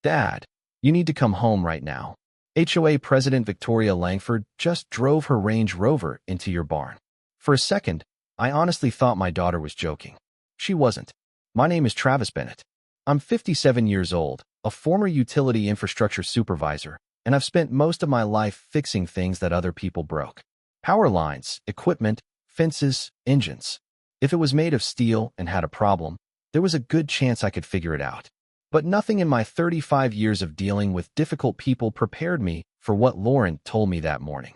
Dad, you need to come home right now. HOA President Victoria Langford just drove her Range Rover into your barn. For a second, I honestly thought my daughter was joking. She wasn't. My name is Travis Bennett. I'm 57 years old, a former utility infrastructure supervisor, and I've spent most of my life fixing things that other people broke. Power lines, equipment, fences, engines. If it was made of steel and had a problem, there was a good chance I could figure it out. But nothing in my 35 years of dealing with difficult people prepared me for what Lauren told me that morning.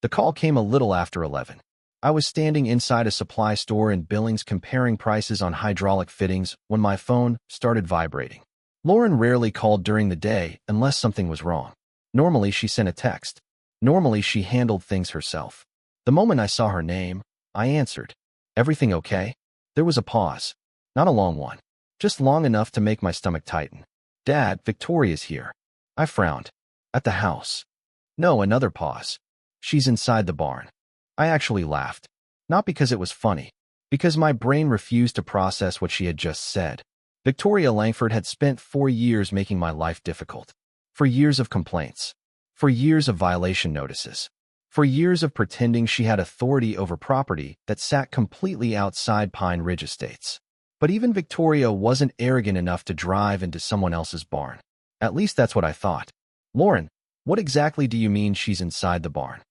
The call came a little after 11. I was standing inside a supply store in Billings comparing prices on hydraulic fittings when my phone started vibrating. Lauren rarely called during the day unless something was wrong. Normally, she sent a text. Normally, she handled things herself. The moment I saw her name, I answered. Everything okay? There was a pause. Not a long one. Just long enough to make my stomach tighten. Dad, Victoria's here. I frowned. At the house. No, another pause. She's inside the barn. I actually laughed. Not because it was funny. Because my brain refused to process what she had just said. Victoria Langford had spent 4 years making my life difficult. For years of complaints. For years of violation notices. For years of pretending she had authority over property that sat completely outside Pine Ridge Estates. But even Victoria wasn't arrogant enough to drive into someone else's barn. At least that's what I thought. Lauren, what exactly do you mean she's inside the barn?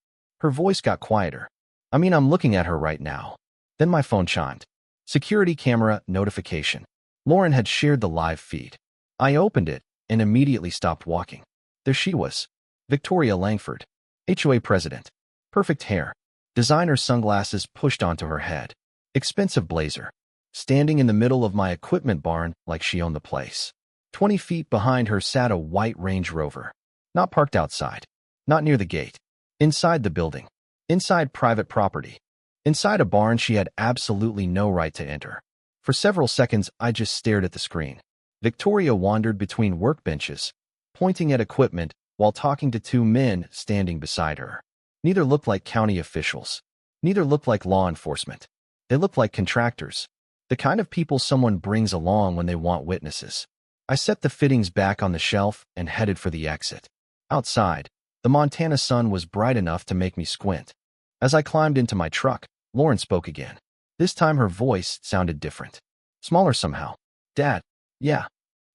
Her voice got quieter. I mean, I'm looking at her right now. Then my phone chimed. Security camera notification. Lauren had shared the live feed. I opened it and immediately stopped walking. There she was. Victoria Langford, HOA president. Perfect hair. Designer sunglasses pushed onto her head. Expensive blazer. Standing in the middle of my equipment barn like she owned the place. 20 feet behind her sat a white Range Rover. Not parked outside. Not near the gate. Inside the building. Inside private property. Inside a barn she had absolutely no right to enter. For several seconds, I just stared at the screen. Victoria wandered between workbenches, pointing at equipment while talking to 2 men standing beside her. Neither looked like county officials. Neither looked like law enforcement. They looked like contractors. The kind of people someone brings along when they want witnesses. I set the fittings back on the shelf and headed for the exit. Outside, the Montana sun was bright enough to make me squint. As I climbed into my truck, Lauren spoke again. This time her voice sounded different. Smaller somehow. Dad, yeah.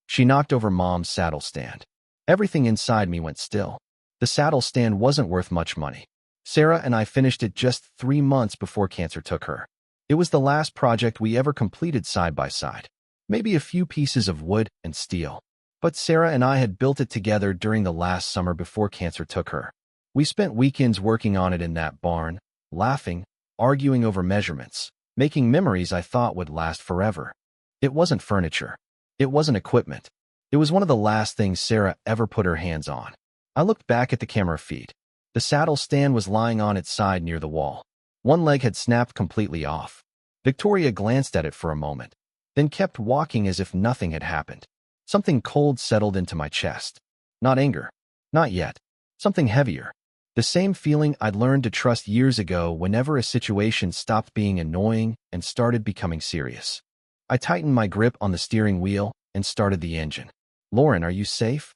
She knocked over Mom's saddle stand. Everything inside me went still. The saddle stand wasn't worth much money. Sarah and I finished it just 3 months before cancer took her. It was the last project we ever completed side by side. Maybe a few pieces of wood and steel. But Sarah and I had built it together during the last summer before cancer took her. We spent weekends working on it in that barn, laughing, arguing over measurements, making memories I thought would last forever. It wasn't furniture. It wasn't equipment. It was one of the last things Sarah ever put her hands on. I looked back at the camera feed. The saddle stand was lying on its side near the wall. One leg had snapped completely off. Victoria glanced at it for a moment, then kept walking as if nothing had happened. Something cold settled into my chest. Not anger. Not yet. Something heavier. The same feeling I'd learned to trust years ago whenever a situation stopped being annoying and started becoming serious. I tightened my grip on the steering wheel and started the engine. Lauren, are you safe?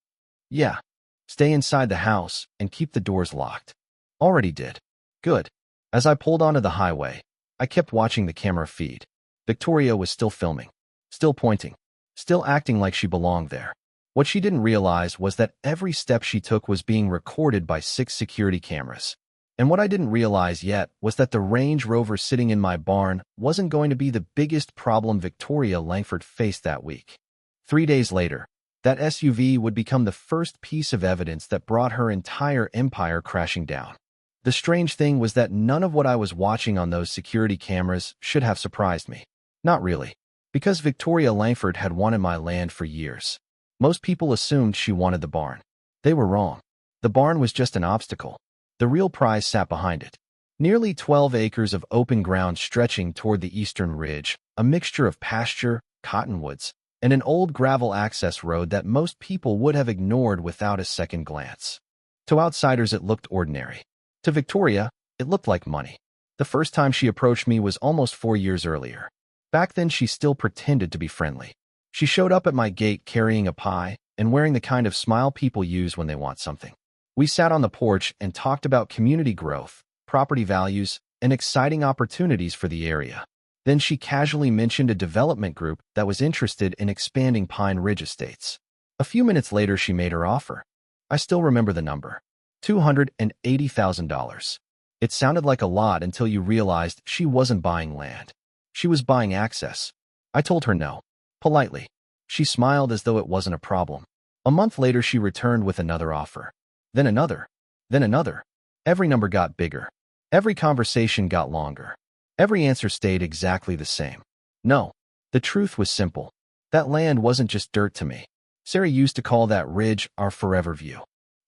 Yeah. Stay inside the house and keep the doors locked. Already did. Good. As I pulled onto the highway, I kept watching the camera feed. Victoria was still filming, still pointing, still acting like she belonged there. What she didn't realize was that every step she took was being recorded by 6 security cameras. And what I didn't realize yet was that the Range Rover sitting in my barn wasn't going to be the biggest problem Victoria Langford faced that week. 3 days later, that SUV would become the first piece of evidence that brought her entire empire crashing down. The strange thing was that none of what I was watching on those security cameras should have surprised me. Not really. Because Victoria Langford had wanted my land for years. Most people assumed she wanted the barn. They were wrong. The barn was just an obstacle. The real prize sat behind it. Nearly 12 acres of open ground stretching toward the eastern ridge, a mixture of pasture, cottonwoods, and an old gravel access road that most people would have ignored without a second glance. To outsiders it looked ordinary. To Victoria, it looked like money. The first time she approached me was almost 4 years earlier. Back then she still pretended to be friendly. She showed up at my gate carrying a pie, and wearing the kind of smile people use when they want something. We sat on the porch and talked about community growth, property values, and exciting opportunities for the area. Then she casually mentioned a development group that was interested in expanding Pine Ridge Estates. A few minutes later, she made her offer. I still remember the number. $280,000. It sounded like a lot until you realized she wasn't buying land. She was buying access. I told her no. Politely. She smiled as though it wasn't a problem. A month later, she returned with another offer. Then another. Then another. Every number got bigger. Every conversation got longer. Every answer stayed exactly the same. No. The truth was simple. That land wasn't just dirt to me. Sarah used to call that ridge our forever view.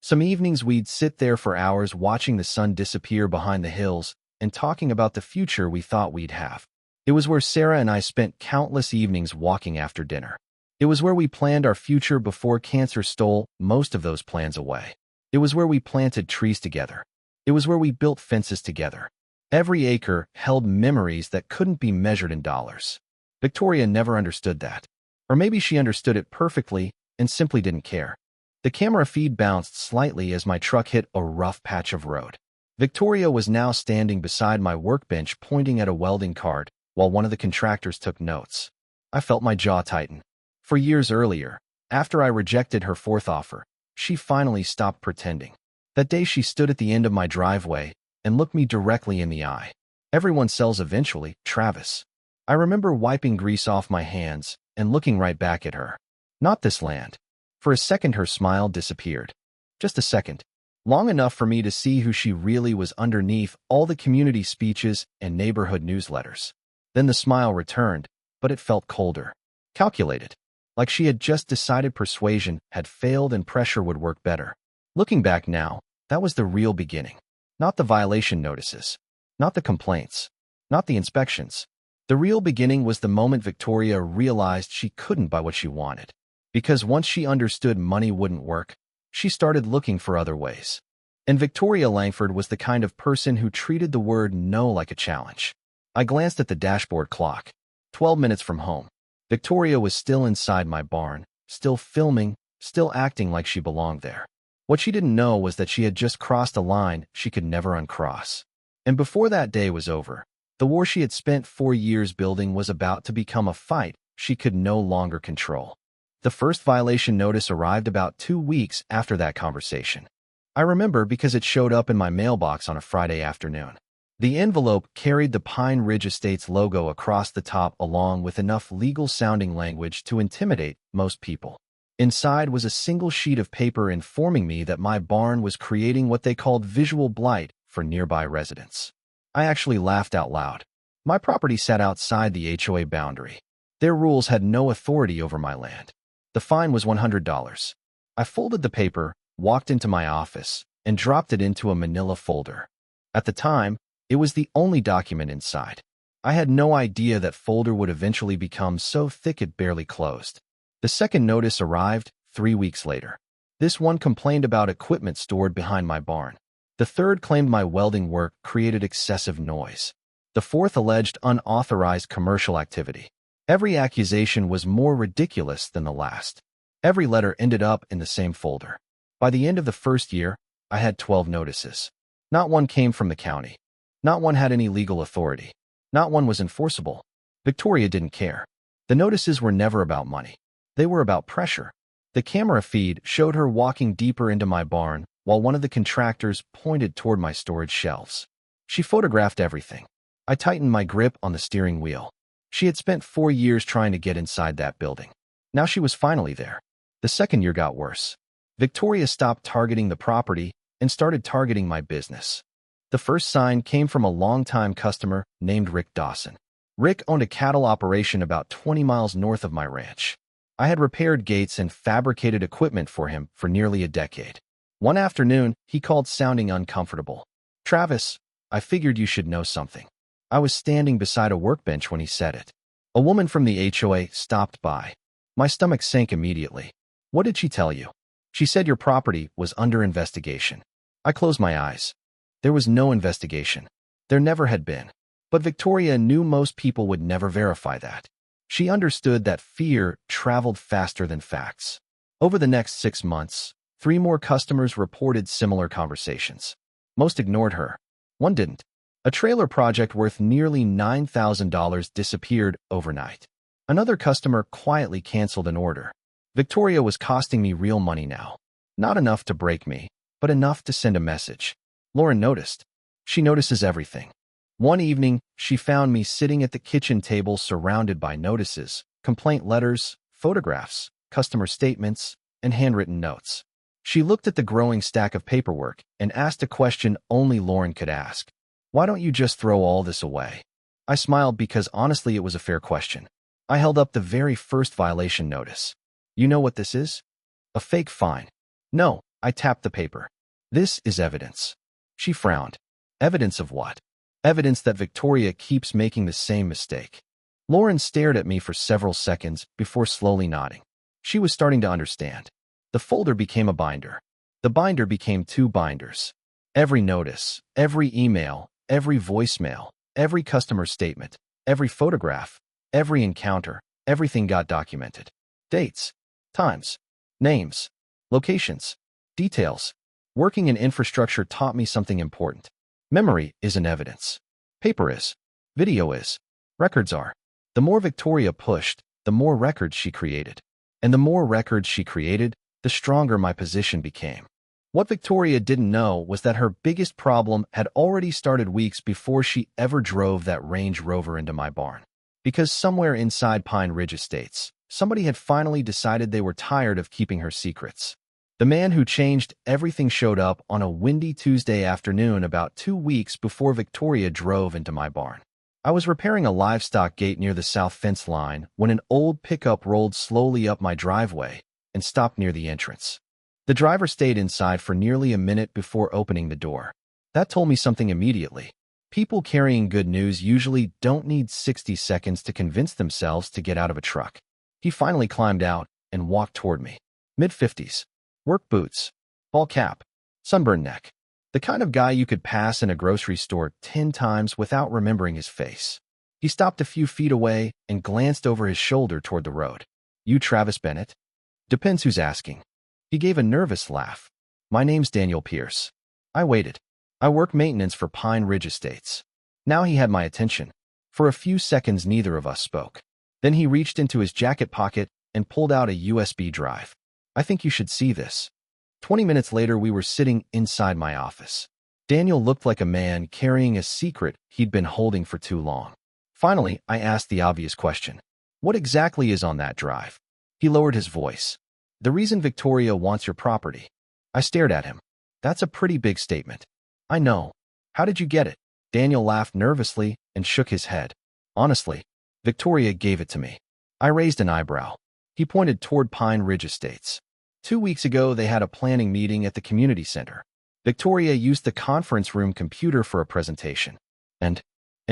Some evenings we'd sit there for hours watching the sun disappear behind the hills and talking about the future we thought we'd have. It was where Sarah and I spent countless evenings walking after dinner. It was where we planned our future before cancer stole most of those plans away. It was where we planted trees together. It was where we built fences together. Every acre held memories that couldn't be measured in dollars. Victoria never understood that. Or maybe she understood it perfectly and simply didn't care. The camera feed bounced slightly as my truck hit a rough patch of road. Victoria was now standing beside my workbench pointing at a welding card while one of the contractors took notes. I felt my jaw tighten. For years earlier, after I rejected her fourth offer, she finally stopped pretending. That day she stood at the end of my driveway and looked me directly in the eye. Everyone sells eventually, Travis. I remember wiping grease off my hands and looking right back at her. Not this land. For a second her smile disappeared. Just a second. Long enough for me to see who she really was underneath all the community speeches and neighborhood newsletters. Then the smile returned, but it felt colder. Calculated. Like she had just decided persuasion had failed and pressure would work better. Looking back now, that was the real beginning. Not the violation notices. Not the complaints. Not the inspections. The real beginning was the moment Victoria realized she couldn't buy what she wanted. Because once she understood money wouldn't work, she started looking for other ways. And Victoria Langford was the kind of person who treated the word no like a challenge. I glanced at the dashboard clock. 12 minutes from home. Victoria was still inside my barn, still filming, still acting like she belonged there. What she didn't know was that she had just crossed a line she could never uncross. And before that day was over, the war she had spent 4 years building was about to become a fight she could no longer control. The first violation notice arrived about 2 weeks after that conversation. I remember because it showed up in my mailbox on a Friday afternoon. The envelope carried the Pine Ridge Estates logo across the top along with enough legal-sounding language to intimidate most people. Inside was a single sheet of paper informing me that my barn was creating what they called visual blight for nearby residents. I actually laughed out loud. My property sat outside the HOA boundary. Their rules had no authority over my land. The fine was $100. I folded the paper, walked into my office, and dropped it into a manila folder. At the time, it was the only document inside. I had no idea that folder would eventually become so thick it barely closed. The second notice arrived 3 weeks later. This one complained about equipment stored behind my barn. The third claimed my welding work created excessive noise. The fourth alleged unauthorized commercial activity. Every accusation was more ridiculous than the last. Every letter ended up in the same folder. By the end of the first year, I had 12 notices. Not one came from the county. Not one had any legal authority. Not one was enforceable. Victoria didn't care. The notices were never about money. They were about pressure. The camera feed showed her walking deeper into my barn while one of the contractors pointed toward my storage shelves. She photographed everything. I tightened my grip on the steering wheel. She had spent 4 years trying to get inside that building. Now she was finally there. The second year got worse. Victoria stopped targeting the property and started targeting my business. The first sign came from a longtime customer named Rick Dawson. Rick owned a cattle operation about 20 miles north of my ranch. I had repaired gates and fabricated equipment for him for nearly a decade. One afternoon, he called sounding uncomfortable. "Travis, I figured you should know something." I was standing beside a workbench when he said it. A woman from the HOA stopped by. My stomach sank immediately. "What did she tell you?" "She said your property was under investigation." I closed my eyes. There was no investigation. There never had been. But Victoria knew most people would never verify that. She understood that fear traveled faster than facts. Over the next 6 months, 3 more customers reported similar conversations. Most ignored her. One didn't. A trailer project worth nearly $9,000 disappeared overnight. Another customer quietly canceled an order. Victoria was costing me real money now. Not enough to break me, but enough to send a message. Lauren noticed. She notices everything. One evening, she found me sitting at the kitchen table surrounded by notices, complaint letters, photographs, customer statements, and handwritten notes. She looked at the growing stack of paperwork and asked a question only Lauren could ask. Why don't you just throw all this away? I smiled because honestly it was a fair question. I held up the very first violation notice. You know what this is? A fake fine. No, I tapped the paper. This is evidence. She frowned. Evidence of what? Evidence that Victoria keeps making the same mistake. Lauren stared at me for several seconds before slowly nodding. She was starting to understand. The folder became a binder. The binder became 2 binders. Every notice, every email, every voicemail, every customer statement, every photograph, every encounter, everything got documented. Dates, times, names, locations, details. Working in infrastructure taught me something important. Memory isn't evidence. Paper is. Video is. Records are. The more Victoria pushed, the more records she created. And the more records she created, the stronger my position became. What Victoria didn't know was that her biggest problem had already started weeks before she ever drove that Range Rover into my barn. Because somewhere inside Pine Ridge Estates, somebody had finally decided they were tired of keeping her secrets. The man who changed everything showed up on a windy Tuesday afternoon about 2 weeks before Victoria drove into my barn. I was repairing a livestock gate near the south fence line when an old pickup rolled slowly up my driveway and stopped near the entrance. The driver stayed inside for nearly a minute before opening the door. That told me something immediately. People carrying good news usually don't need 60 seconds to convince themselves to get out of a truck. He finally climbed out and walked toward me. Mid-50s. Work boots. Ball cap. Sunburned neck. The kind of guy you could pass in a grocery store 10 times without remembering his face. He stopped a few feet away and glanced over his shoulder toward the road. You Travis Bennett? Depends who's asking. He gave a nervous laugh. My name's Daniel Pierce. I waited. I work maintenance for Pine Ridge Estates. Now he had my attention. For a few seconds neither of us spoke. Then he reached into his jacket pocket and pulled out a USB drive. I think you should see this. 20 minutes later we were sitting inside my office. Daniel looked like a man carrying a secret he'd been holding for too long. Finally, I asked the obvious question. What exactly is on that drive? He lowered his voice. The reason Victoria wants your property. I stared at him. That's a pretty big statement. I know. How did you get it? Daniel laughed nervously and shook his head. Honestly, Victoria gave it to me. I raised an eyebrow. He pointed toward Pine Ridge Estates. 2 weeks ago, they had a planning meeting at the community center. Victoria used the conference room computer for a presentation. And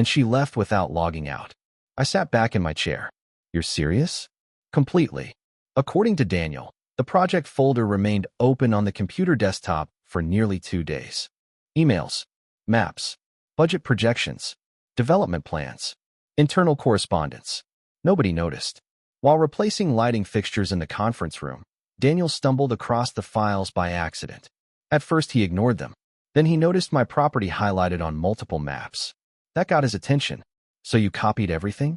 she left without logging out. I sat back in my chair. You're serious? Completely. According to Daniel, the project folder remained open on the computer desktop for nearly 2 days. Emails, maps, budget projections, development plans, internal correspondence. Nobody noticed. While replacing lighting fixtures in the conference room, Daniel stumbled across the files by accident. At first he ignored them. Then he noticed my property highlighted on multiple maps. That got his attention. So you copied everything?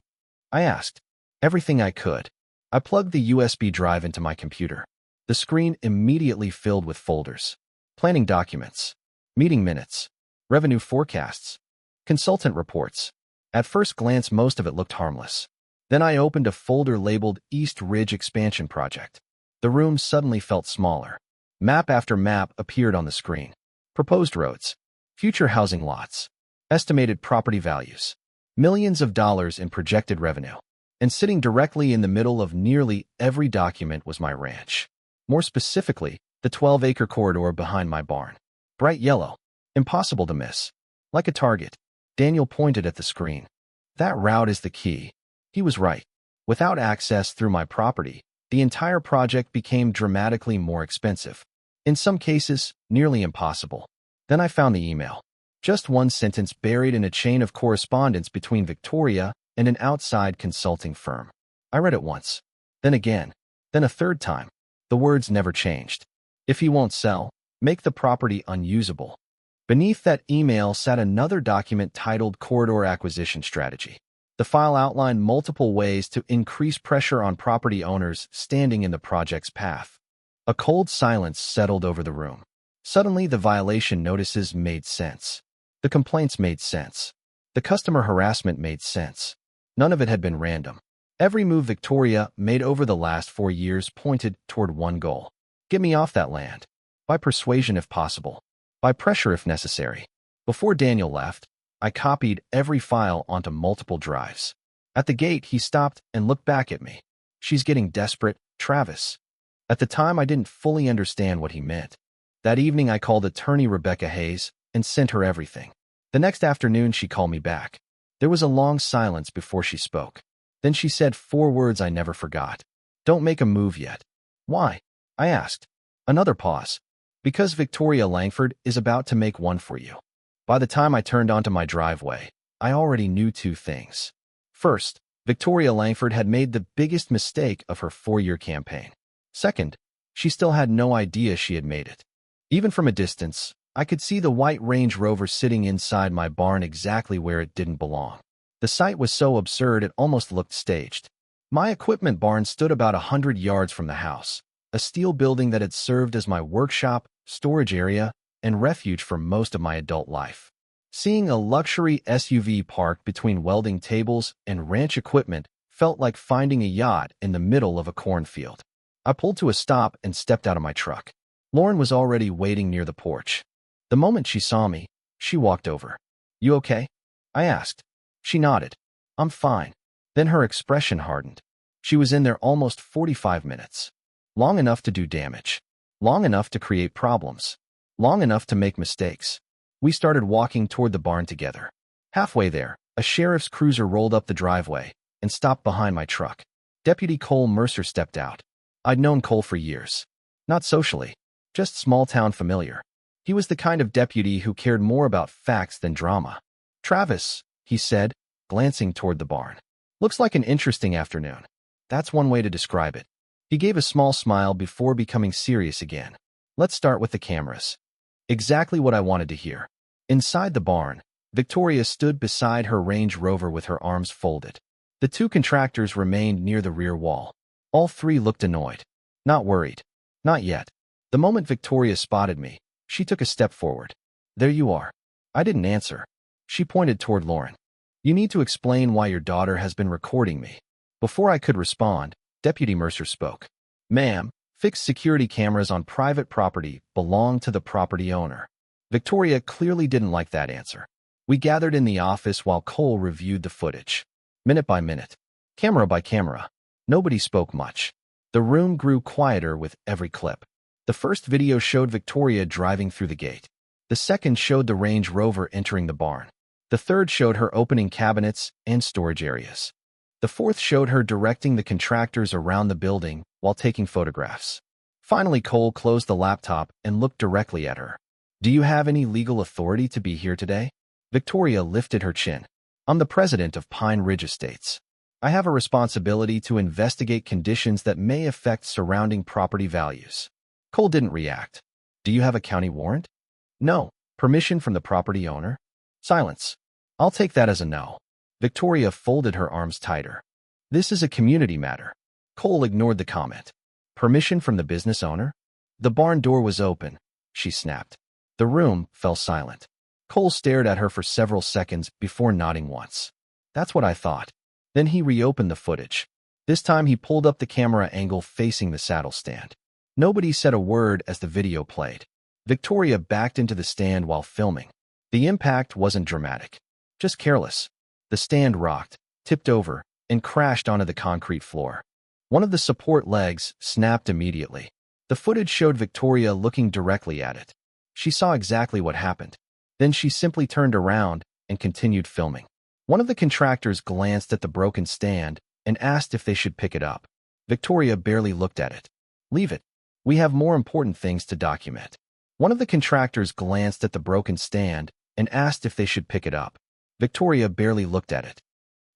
I asked. Everything I could. I plugged the USB drive into my computer. The screen immediately filled with folders. Planning documents, meeting minutes, revenue forecasts, consultant reports. At first glance, most of it looked harmless. Then I opened a folder labeled East Ridge Expansion Project. The room suddenly felt smaller. Map after map appeared on the screen. Proposed roads, future housing lots, estimated property values, millions of dollars in projected revenue. And sitting directly in the middle of nearly every document was my ranch. More specifically, the 12-acre corridor behind my barn. Bright yellow. Impossible to miss. Like a target. Daniel pointed at the screen. That route is the key. He was right. Without access through my property, the entire project became dramatically more expensive. In some cases, nearly impossible. Then I found the email. Just one sentence buried in a chain of correspondence between Victoria and an outside consulting firm. I read it once. Then again. Then a third time. The words never changed. If he won't sell, make the property unusable. Beneath that email sat another document titled Corridor Acquisition Strategy. The file outlined multiple ways to increase pressure on property owners standing in the project's path. A cold silence settled over the room. Suddenly, the violation notices made sense. The complaints made sense. The customer harassment made sense. None of it had been random. Every move Victoria made over the last 4 years pointed toward one goal. Get me off that land. By persuasion if possible. By pressure if necessary. Before Daniel left, I copied every file onto multiple drives. At the gate, he stopped and looked back at me. She's getting desperate, Travis. At the time, I didn't fully understand what he meant. That evening, I called attorney Rebecca Hayes and sent her everything. The next afternoon, she called me back. There was a long silence before she spoke. Then she said 4 words I never forgot. Don't make a move yet. Why? I asked. Another pause. Because Victoria Langford is about to make one for you. By the time I turned onto my driveway, I already knew 2 things. First, Victoria Langford had made the biggest mistake of her 4-year campaign. Second, she still had no idea she had made it. Even from a distance, I could see the white Range Rover sitting inside my barn exactly where it didn't belong. The sight was so absurd it almost looked staged. My equipment barn stood about 100 yards from the house, a steel building that had served as my workshop, storage area, and refuge for most of my adult life. Seeing a luxury SUV parked between welding tables and ranch equipment felt like finding a yacht in the middle of a cornfield. I pulled to a stop and stepped out of my truck. Lauren was already waiting near the porch. The moment she saw me, she walked over. "You okay?" I asked. She nodded. "I'm fine." Then her expression hardened. She was in there almost 45 minutes. Long enough to do damage. Long enough to create problems. Long enough to make mistakes. We started walking toward the barn together. Halfway there, a sheriff's cruiser rolled up the driveway and stopped behind my truck. Deputy Cole Mercer stepped out. I'd known Cole for years. Not socially, just small-town familiar. He was the kind of deputy who cared more about facts than drama. "Travis," he said, glancing toward the barn. "Looks like an interesting afternoon." That's one way to describe it. He gave a small smile before becoming serious again. "Let's start with the cameras." Exactly what I wanted to hear. Inside the barn, Victoria stood beside her Range Rover with her arms folded. The 2 contractors remained near the rear wall. All 3 looked annoyed. Not worried. Not yet. The moment Victoria spotted me, she took a step forward. "There you are." I didn't answer. She pointed toward Lauren. "You need to explain why your daughter has been recording me." Before I could respond, Deputy Mercer spoke. "Ma'am, fixed security cameras on private property belong to the property owner." Victoria clearly didn't like that answer. We gathered in the office while Cole reviewed the footage. Minute by minute. Camera by camera. Nobody spoke much. The room grew quieter with every clip. The first video showed Victoria driving through the gate. The second showed the Range Rover entering the barn. The third showed her opening cabinets and storage areas. The fourth showed her directing the contractors around the building while taking photographs. Finally, Cole closed the laptop and looked directly at her. "Do you have any legal authority to be here today?" Victoria lifted her chin. "I'm the president of Pine Ridge Estates. I have a responsibility to investigate conditions that may affect surrounding property values." Cole didn't react. "Do you have a county warrant?" "No." "Permission from the property owner?" Silence. "I'll take that as a no." Victoria folded her arms tighter. "This is a community matter." Cole ignored the comment. "Permission from the business owner?" "The barn door was open," she snapped. The room fell silent. Cole stared at her for several seconds before nodding once. "That's what I thought." Then he reopened the footage. This time he pulled up the camera angle facing the saddle stand. Nobody said a word as the video played. Victoria backed into the stand while filming. The impact wasn't dramatic, just careless. The stand rocked, tipped over, and crashed onto the concrete floor. One of the support legs snapped immediately. The footage showed Victoria looking directly at it. She saw exactly what happened. Then she simply turned around and continued filming. One of the contractors glanced at the broken stand and asked if they should pick it up. Victoria barely looked at it. "Leave it. We have more important things to document." One of the contractors glanced at the broken stand and asked if they should pick it up. Victoria barely looked at it.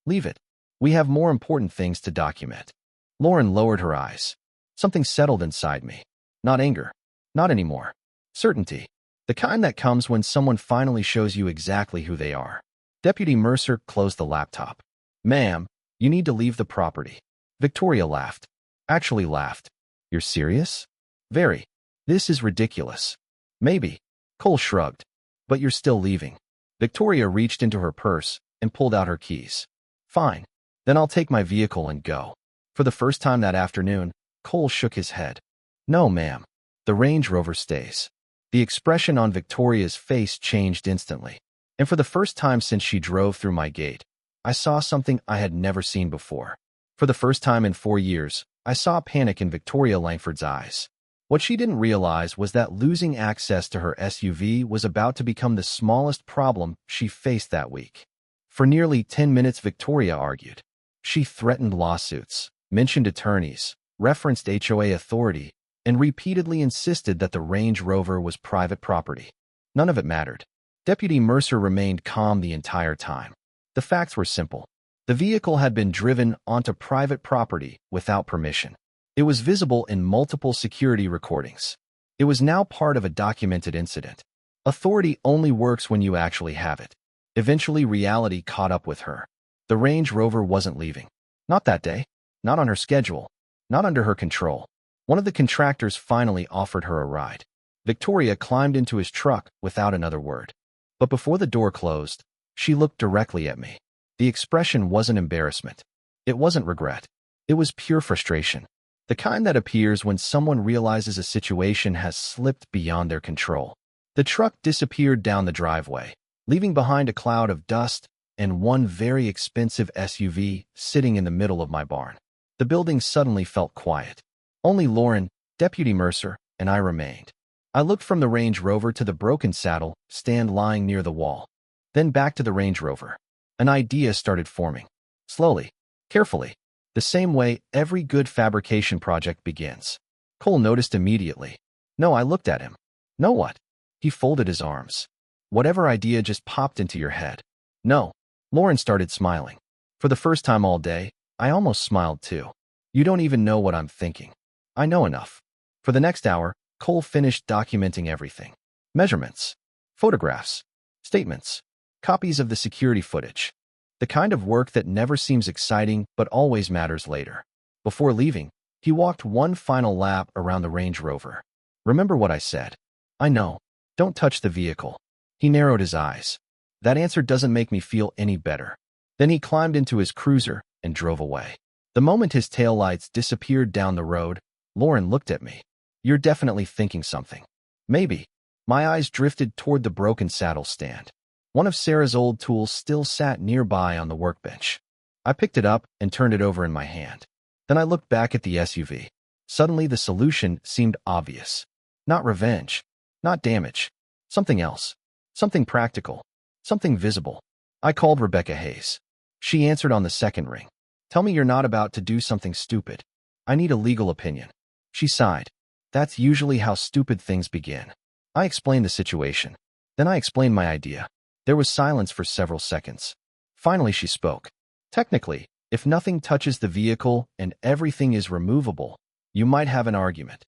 "Leave it. We have more important things to document." Lauren lowered her eyes. Something settled inside me. Not anger. Not anymore. Certainty. The kind that comes when someone finally shows you exactly who they are. Deputy Mercer closed the laptop. Ma'am, you need to leave the property. Victoria laughed. Actually laughed. You're serious? Very. This is ridiculous. Maybe. Cole shrugged. But you're still leaving. Victoria reached into her purse and pulled out her keys. Fine. Then I'll take my vehicle and go. For the first time that afternoon, Cole shook his head. No, ma'am. The Range Rover stays. The expression on Victoria's face changed instantly. And for the first time since she drove through my gate, I saw something I had never seen before. For the first time in 4 years, I saw panic in Victoria Langford's eyes. What she didn't realize was that losing access to her SUV was about to become the smallest problem she faced that week. For nearly 10 minutes, Victoria argued. She threatened lawsuits, mentioned attorneys, referenced HOA authority, and repeatedly insisted that the Range Rover was private property. None of it mattered. Deputy Mercer remained calm the entire time. The facts were simple. The vehicle had been driven onto private property without permission. It was visible in multiple security recordings. It was now part of a documented incident. Authority only works when you actually have it. Eventually, reality caught up with her. The Range Rover wasn't leaving. Not that day. Not on her schedule. Not under her control. One of the contractors finally offered her a ride. Victoria climbed into his truck without another word. But before the door closed, she looked directly at me. The expression wasn't embarrassment. It wasn't regret. It was pure frustration. The kind that appears when someone realizes a situation has slipped beyond their control. The truck disappeared down the driveway, leaving behind a cloud of dust and one very expensive SUV sitting in the middle of my barn. The building suddenly felt quiet. Only Lauren, Deputy Mercer, and I remained. I looked from the Range Rover to the broken saddle stand lying near the wall, then back to the Range Rover. An idea started forming. Slowly, carefully, the same way every good fabrication project begins. Cole noticed immediately. No, I looked at him. No what? He folded his arms. Whatever idea just popped into your head? No. Lauren started smiling. For the first time all day, I almost smiled too. You don't even know what I'm thinking. I know enough. For the next hour, Cole finished documenting everything. Measurements, photographs, statements, copies of the security footage. The kind of work that never seems exciting but always matters later. Before leaving, he walked one final lap around the Range Rover. Remember what I said? I know. Don't touch the vehicle. He narrowed his eyes. That answer doesn't make me feel any better. Then he climbed into his cruiser and drove away. The moment his taillights disappeared down the road, Lauren looked at me. You're definitely thinking something. Maybe. My eyes drifted toward the broken saddle stand. One of Sarah's old tools still sat nearby on the workbench. I picked it up and turned it over in my hand. Then I looked back at the SUV. Suddenly the solution seemed obvious. Not revenge. Not damage. Something else. Something practical. Something visible. I called Rebecca Hayes. She answered on the second ring. Tell me you're not about to do something stupid. I need a legal opinion. She sighed. That's usually how stupid things begin. I explained the situation. Then I explained my idea. There was silence for several seconds. Finally she spoke. Technically, if nothing touches the vehicle and everything is removable, you might have an argument.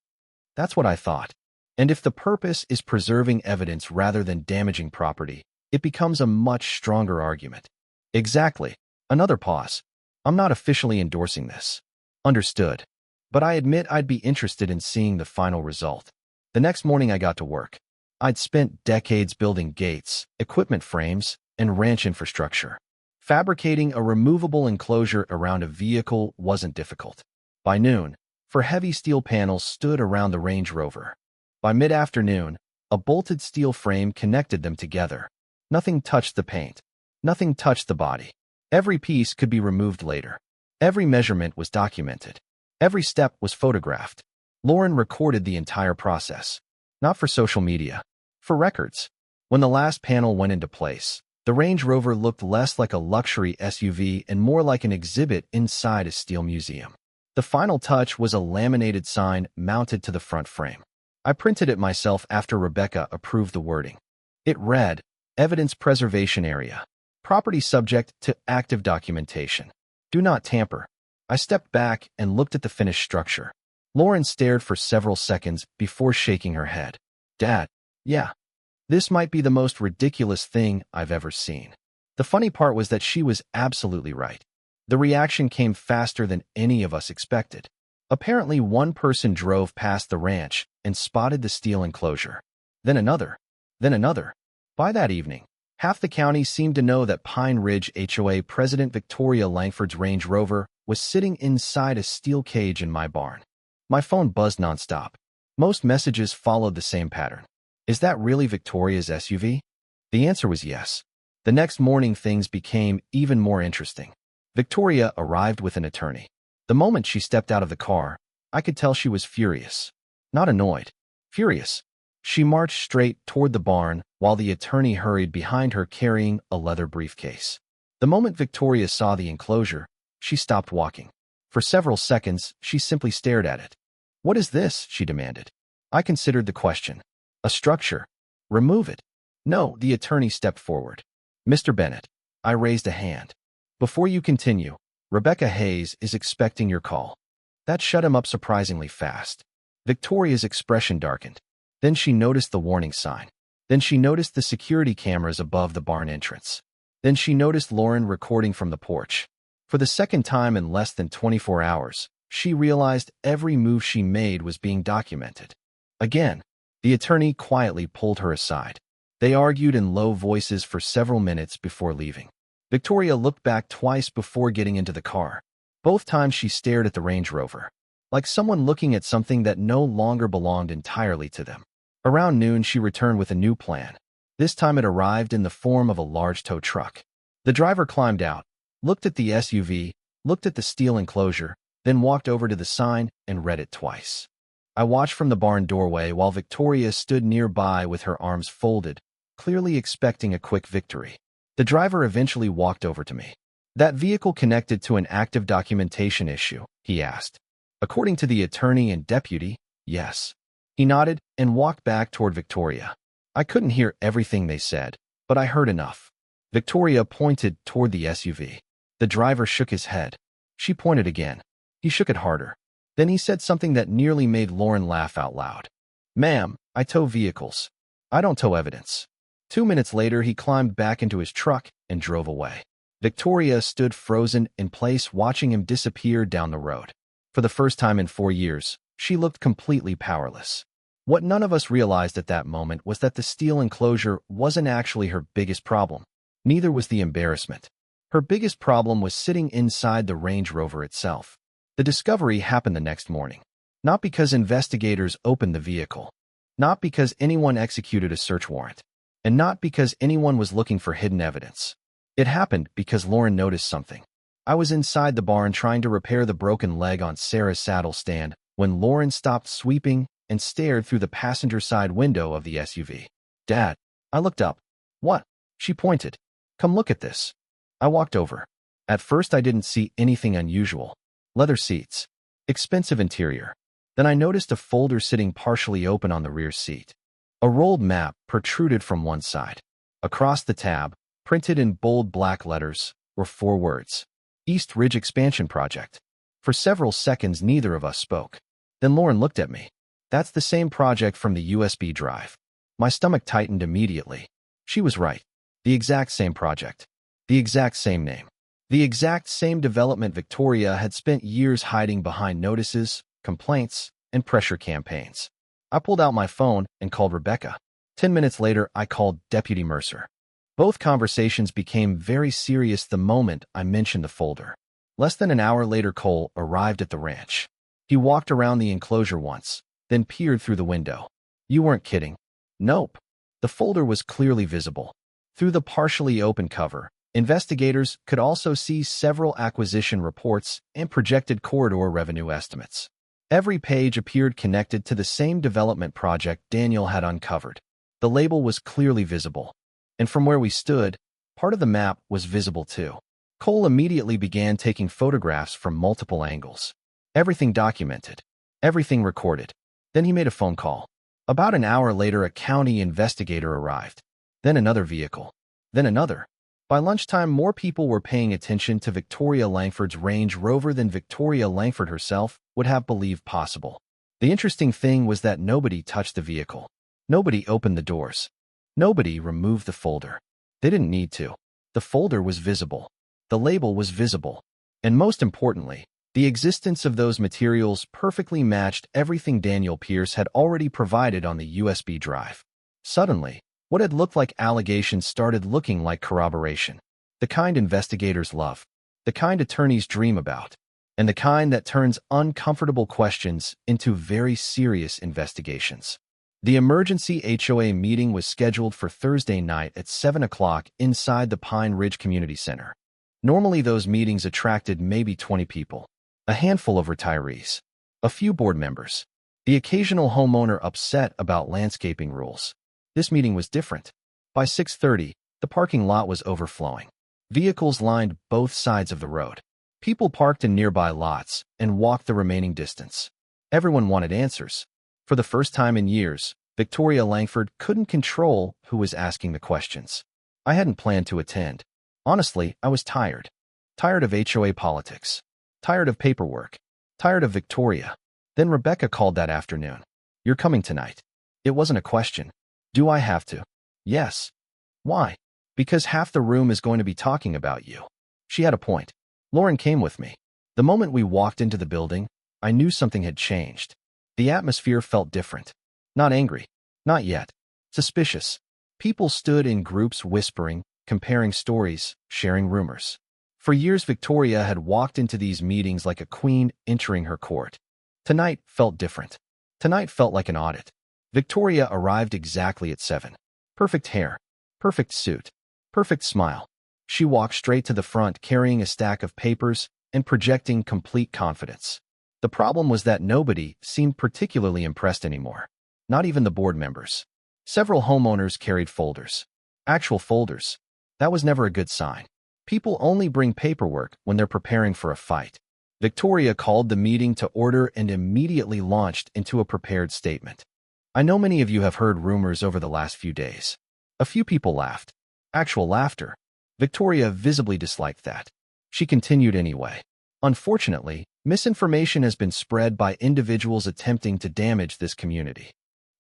That's what I thought. And if the purpose is preserving evidence rather than damaging property, it becomes a much stronger argument. Exactly. Another pause. I'm not officially endorsing this. Understood. But I admit I'd be interested in seeing the final result. The next morning I got to work. I'd spent decades building gates, equipment frames, and ranch infrastructure. Fabricating a removable enclosure around a vehicle wasn't difficult. By noon, four heavy steel panels stood around the Range Rover. By mid-afternoon, a bolted steel frame connected them together. Nothing touched the paint. Nothing touched the body. Every piece could be removed later. Every measurement was documented. Every step was photographed. Lauren recorded the entire process. Not for social media. For records. When the last panel went into place, the Range Rover looked less like a luxury SUV and more like an exhibit inside a steel museum. The final touch was a laminated sign mounted to the front frame. I printed it myself after Rebecca approved the wording. It read, Evidence Preservation Area. Property subject to active documentation. Do not tamper. I stepped back and looked at the finished structure. Lauren stared for several seconds before shaking her head. Dad, yeah. This might be the most ridiculous thing I've ever seen. The funny part was that she was absolutely right. The reaction came faster than any of us expected. Apparently, one person drove past the ranch and spotted the steel enclosure. Then another. Then another. By that evening, half the county seemed to know that Pine Ridge HOA President Victoria Langford's Range Rover was sitting inside a steel cage in my barn. My phone buzzed nonstop. Most messages followed the same pattern. Is that really Victoria's SUV? The answer was yes. The next morning, things became even more interesting. Victoria arrived with an attorney. The moment she stepped out of the car, I could tell she was furious. Not annoyed. Furious. She marched straight toward the barn while the attorney hurried behind her carrying a leather briefcase. The moment Victoria saw the enclosure, she stopped walking. For several seconds, she simply stared at it. What is this? She demanded. I considered the question. A structure. Remove it. No, the attorney stepped forward. Mr. Bennett. I raised a hand. Before you continue, Rebecca Hayes is expecting your call. That shut him up surprisingly fast. Victoria's expression darkened. Then she noticed the warning sign. Then she noticed the security cameras above the barn entrance. Then she noticed Lauren recording from the porch. For the second time in less than 24 hours, she realized every move she made was being documented. Again, the attorney quietly pulled her aside. They argued in low voices for several minutes before leaving. Victoria looked back twice before getting into the car. Both times she stared at the Range Rover, like someone looking at something that no longer belonged entirely to them. Around noon, she returned with a new plan. This time it arrived in the form of a large tow truck. The driver climbed out, looked at the SUV, looked at the steel enclosure, then walked over to the sign and read it twice. I watched from the barn doorway while Victoria stood nearby with her arms folded, clearly expecting a quick victory. The driver eventually walked over to me. That vehicle connected to an active documentation issue, he asked. According to the attorney and deputy, yes. He nodded and walked back toward Victoria. I couldn't hear everything they said, but I heard enough. Victoria pointed toward the SUV. The driver shook his head. She pointed again. He shook it harder. Then he said something that nearly made Lauren laugh out loud. Ma'am, I tow vehicles. I don't tow evidence. 2 minutes later, he climbed back into his truck and drove away. Victoria stood frozen in place watching him disappear down the road. For the first time in 4 years, she looked completely powerless. What none of us realized at that moment was that the steel enclosure wasn't actually her biggest problem. Neither was the embarrassment. Her biggest problem was sitting inside the Range Rover itself. The discovery happened the next morning. Not because investigators opened the vehicle. Not because anyone executed a search warrant. And not because anyone was looking for hidden evidence. It happened because Lauren noticed something. I was inside the barn trying to repair the broken leg on Sarah's saddle stand when Lauren stopped sweeping and stared through the passenger side window of the SUV. Dad, I looked up. What? She pointed. Come look at this. I walked over. At first I didn't see anything unusual. Leather seats. Expensive interior. Then I noticed a folder sitting partially open on the rear seat. A rolled map protruded from one side. Across the tab, printed in bold black letters, were 4 words. East Ridge Expansion Project. For several seconds neither of us spoke. Then Lauren looked at me. That's the same project from the USB drive. My stomach tightened immediately. She was right. The exact same project. The exact same name. The exact same development Victoria had spent years hiding behind notices, complaints, and pressure campaigns. I pulled out my phone and called Rebecca. 10 minutes later, I called Deputy Mercer. Both conversations became very serious the moment I mentioned the folder. Less than an hour later, Cole arrived at the ranch. He walked around the enclosure once, then peered through the window. You weren't kidding. Nope. The folder was clearly visible. Through the partially open cover, investigators could also see several acquisition reports and projected corridor revenue estimates. Every page appeared connected to the same development project Daniel had uncovered. The label was clearly visible. And from where we stood, part of the map was visible too. Cole immediately began taking photographs from multiple angles. Everything documented. Everything recorded. Then he made a phone call. About an hour later, a county investigator arrived. Then another vehicle. Then another. By lunchtime, more people were paying attention to Victoria Langford's Range Rover than Victoria Langford herself would have believed possible. The interesting thing was that nobody touched the vehicle. Nobody opened the doors. Nobody removed the folder. They didn't need to. The folder was visible. The label was visible. And most importantly, the existence of those materials perfectly matched everything Daniel Pierce had already provided on the USB drive. Suddenly, what had looked like allegations started looking like corroboration. The kind investigators love. The kind attorneys dream about. And the kind that turns uncomfortable questions into very serious investigations. The emergency HOA meeting was scheduled for Thursday night at 7 o'clock inside the Pine Ridge Community Center. Normally those meetings attracted maybe 20 people, a handful of retirees, a few board members, the occasional homeowner upset about landscaping rules. This meeting was different. By 6:30, the parking lot was overflowing. Vehicles lined both sides of the road. People parked in nearby lots and walked the remaining distance. Everyone wanted answers. For the first time in years, Victoria Langford couldn't control who was asking the questions. I hadn't planned to attend. Honestly, I was tired. Tired of HOA politics. Tired of paperwork. Tired of Victoria. Then Rebecca called that afternoon. "You're coming tonight." It wasn't a question. Do I have to? Yes. Why? Because half the room is going to be talking about you. She had a point. Lauren came with me. The moment we walked into the building, I knew something had changed. The atmosphere felt different. Not angry. Not yet. Suspicious. People stood in groups whispering, comparing stories, sharing rumors. For years, Victoria had walked into these meetings like a queen entering her court. Tonight felt different. Tonight felt like an audit. Victoria arrived exactly at 7. Perfect hair. Perfect suit. Perfect smile. She walked straight to the front carrying a stack of papers and projecting complete confidence. The problem was that nobody seemed particularly impressed anymore. Not even the board members. Several homeowners carried folders. Actual folders. That was never a good sign. People only bring paperwork when they're preparing for a fight. Victoria called the meeting to order and immediately launched into a prepared statement. I know many of you have heard rumors over the last few days. A few people laughed. Actual laughter. Victoria visibly disliked that. She continued anyway. Unfortunately, misinformation has been spread by individuals attempting to damage this community.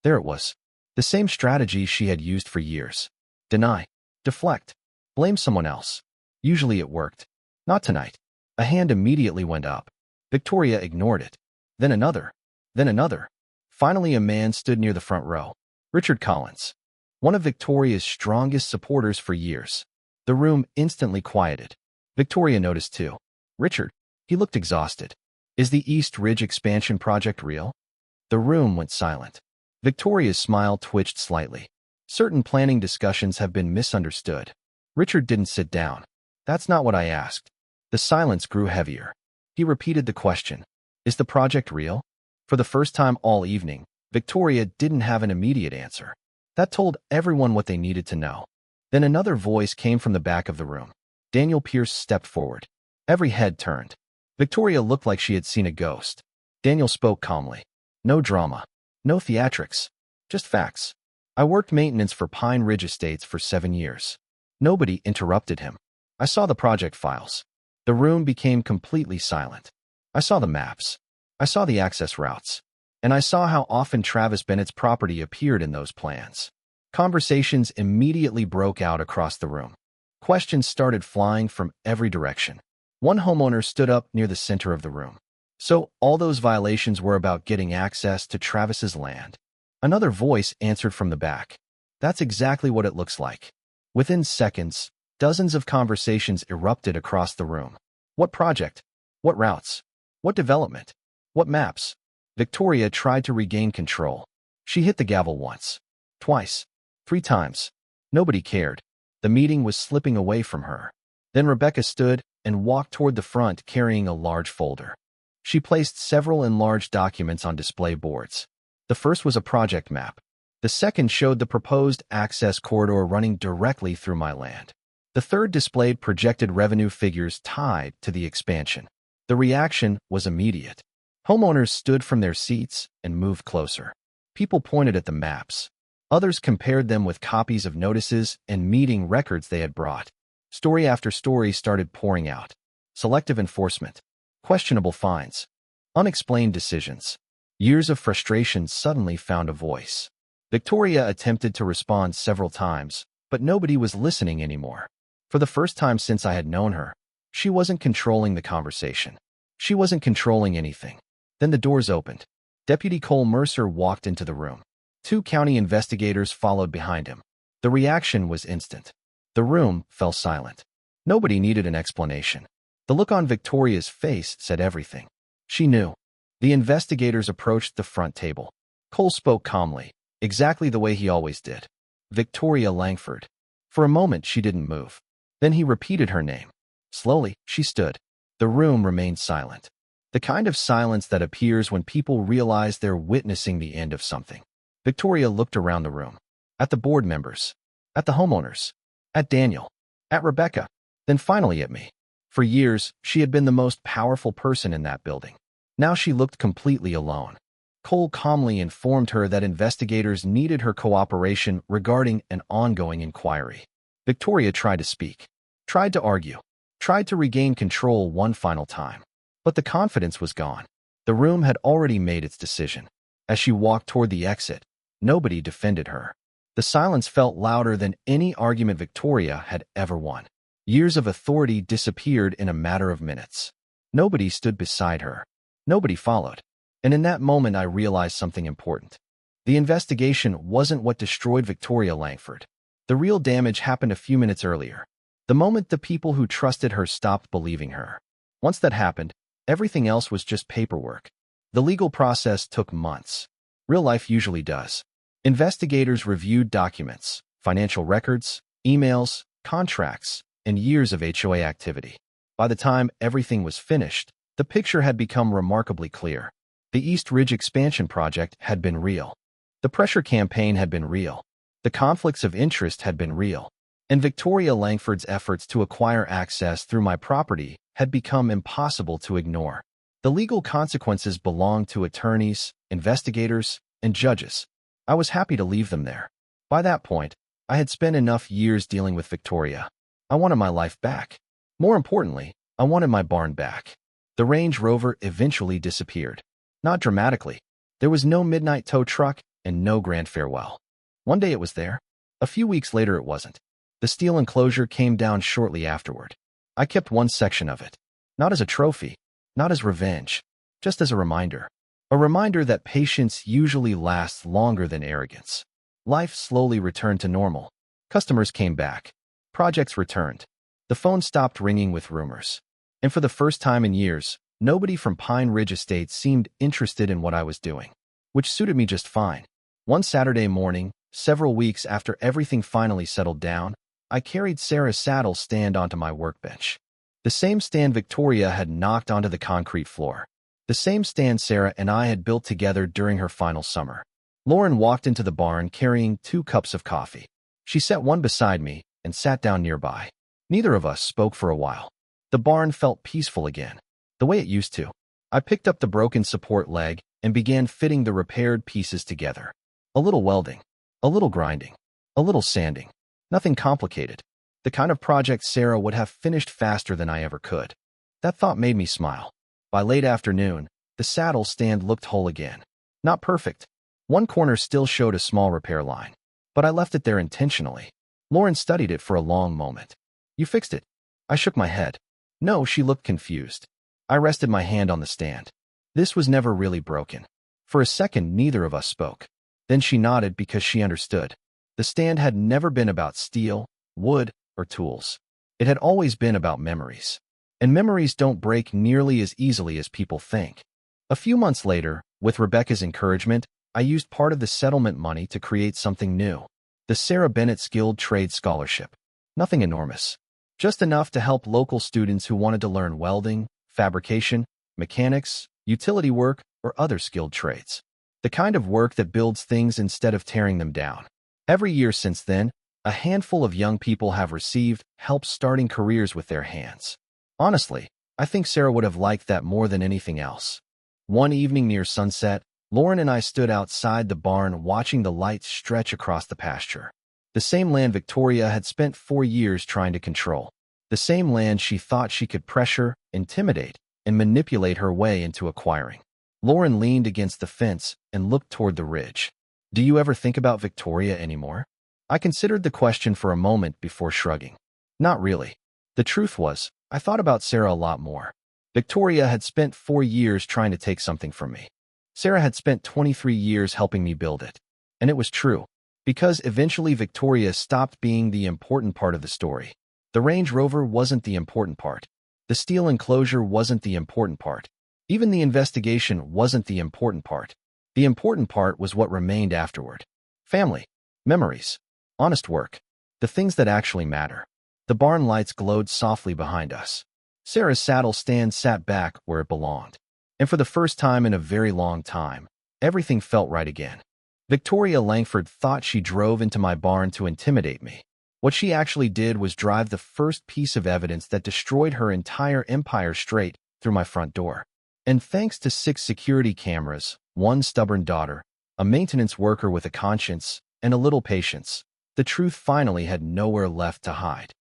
There it was. The same strategy she had used for years. Deny. Deflect. Blame someone else. Usually it worked. Not tonight. A hand immediately went up. Victoria ignored it. Then another. Then another. Finally, a man stood near the front row. Richard Collins. One of Victoria's strongest supporters for years. The room instantly quieted. Victoria noticed too. Richard. He looked exhausted. Is the East Ridge expansion project real? The room went silent. Victoria's smile twitched slightly. Certain planning discussions have been misunderstood. Richard didn't sit down. That's not what I asked. The silence grew heavier. He repeated the question. Is the project real? For the first time all evening, Victoria didn't have an immediate answer. That told everyone what they needed to know. Then another voice came from the back of the room. Daniel Pierce stepped forward. Every head turned. Victoria looked like she had seen a ghost. Daniel spoke calmly. No drama. No theatrics. Just facts. I worked maintenance for Pine Ridge Estates for 7 years. Nobody interrupted him. I saw the project files. The room became completely silent. I saw the maps. I saw the access routes. And I saw how often Travis Bennett's property appeared in those plans. Conversations immediately broke out across the room. Questions started flying from every direction. One homeowner stood up near the center of the room. So all those violations were about getting access to Travis's land. Another voice answered from the back. That's exactly what it looks like. Within seconds, dozens of conversations erupted across the room. What project? What routes? What development? What maps? Victoria tried to regain control. She hit the gavel once, twice, 3 times. Nobody cared. The meeting was slipping away from her. Then Rebecca stood and walked toward the front carrying a large folder. She placed several enlarged documents on display boards. The first was a project map. The second showed the proposed access corridor running directly through my land. The third displayed projected revenue figures tied to the expansion. The reaction was immediate. Homeowners stood from their seats and moved closer. People pointed at the maps. Others compared them with copies of notices and meeting records they had brought. Story after story started pouring out. Selective enforcement. Questionable fines. Unexplained decisions. Years of frustration suddenly found a voice. Victoria attempted to respond several times, but nobody was listening anymore. For the first time since I had known her, she wasn't controlling the conversation. She wasn't controlling anything. Then the doors opened. Deputy Cole Mercer walked into the room. 2 county investigators followed behind him. The reaction was instant. The room fell silent. Nobody needed an explanation. The look on Victoria's face said everything. She knew. The investigators approached the front table. Cole spoke calmly, exactly the way he always did. Victoria Langford. For a moment, she didn't move. Then he repeated her name. Slowly, she stood. The room remained silent. The kind of silence that appears when people realize they're witnessing the end of something. Victoria looked around the room. At the board members. At the homeowners. At Daniel. At Rebecca. Then finally at me. For years, she had been the most powerful person in that building. Now she looked completely alone. Cole calmly informed her that investigators needed her cooperation regarding an ongoing inquiry. Victoria tried to speak, tried to argue, tried to regain control one final time. But the confidence was gone. The room had already made its decision. As she walked toward the exit, nobody defended her. The silence felt louder than any argument Victoria had ever won. Years of authority disappeared in a matter of minutes. Nobody stood beside her. Nobody followed. And in that moment, I realized something important. The investigation wasn't what destroyed Victoria Langford. The real damage happened a few minutes earlier. The moment the people who trusted her stopped believing her. Once that happened, everything else was just paperwork. The legal process took months. Real life usually does. Investigators reviewed documents, financial records, emails, contracts, and years of HOA activity. By the time everything was finished, the picture had become remarkably clear. The East Ridge expansion project had been real. The pressure campaign had been real. The conflicts of interest had been real. And Victoria Langford's efforts to acquire access through my property had become impossible to ignore. The legal consequences belonged to attorneys, investigators, and judges. I was happy to leave them there. By that point, I had spent enough years dealing with Victoria. I wanted my life back. More importantly, I wanted my barn back. The Range Rover eventually disappeared. Not dramatically. There was no midnight tow truck and no grand farewell. One day it was there. A few weeks later it wasn't. The steel enclosure came down shortly afterward. I kept one section of it. Not as a trophy, not as revenge, just as a reminder. A reminder that patience usually lasts longer than arrogance. Life slowly returned to normal. Customers came back. Projects returned. The phone stopped ringing with rumors. And for the first time in years, nobody from Pine Ridge Estates seemed interested in what I was doing, which suited me just fine. One Saturday morning, several weeks after everything finally settled down, I carried Sarah's saddle stand onto my workbench. The same stand Victoria had knocked onto the concrete floor. The same stand Sarah and I had built together during her final summer. Lauren walked into the barn carrying 2 cups of coffee. She set one beside me and sat down nearby. Neither of us spoke for a while. The barn felt peaceful again, the way it used to. I picked up the broken support leg and began fitting the repaired pieces together. A little welding, a little grinding, a little sanding. Nothing complicated. The kind of project Sarah would have finished faster than I ever could. That thought made me smile. By late afternoon, the saddle stand looked whole again. Not perfect. One corner still showed a small repair line, but I left it there intentionally. Lauren studied it for a long moment. "You fixed it?" I shook my head. No, she looked confused. I rested my hand on the stand. This was never really broken. For a second, neither of us spoke. Then she nodded because she understood. The stand had never been about steel, wood, or tools. It had always been about memories. And memories don't break nearly as easily as people think. A few months later, with Rebecca's encouragement, I used part of the settlement money to create something new. The Sarah Bennett Skilled Trade Scholarship. Nothing enormous. Just enough to help local students who wanted to learn welding, fabrication, mechanics, utility work, or other skilled trades. The kind of work that builds things instead of tearing them down. Every year since then, a handful of young people have received help starting careers with their hands. Honestly, I think Sarah would have liked that more than anything else. One evening near sunset, Lauren and I stood outside the barn watching the lights stretch across the pasture. The same land Victoria had spent 4 years trying to control. The same land she thought she could pressure, intimidate, and manipulate her way into acquiring. Lauren leaned against the fence and looked toward the ridge. Do you ever think about Victoria anymore? I considered the question for a moment before shrugging. Not really. The truth was, I thought about Sarah a lot more. Victoria had spent 4 years trying to take something from me. Sarah had spent 23 years helping me build it. And it was true. Because eventually Victoria stopped being the important part of the story. The Range Rover wasn't the important part. The steel enclosure wasn't the important part. Even the investigation wasn't the important part. The important part was what remained afterward. Family, memories, honest work, the things that actually matter. The barn lights glowed softly behind us. Sarah's saddle stand sat back where it belonged. And for the first time in a very long time, everything felt right again. Victoria Langford thought she drove into my barn to intimidate me. What she actually did was drive the first piece of evidence that destroyed her entire empire straight through my front door. And thanks to 6 security cameras, 1 stubborn daughter, a maintenance worker with a conscience, and a little patience, the truth finally had nowhere left to hide.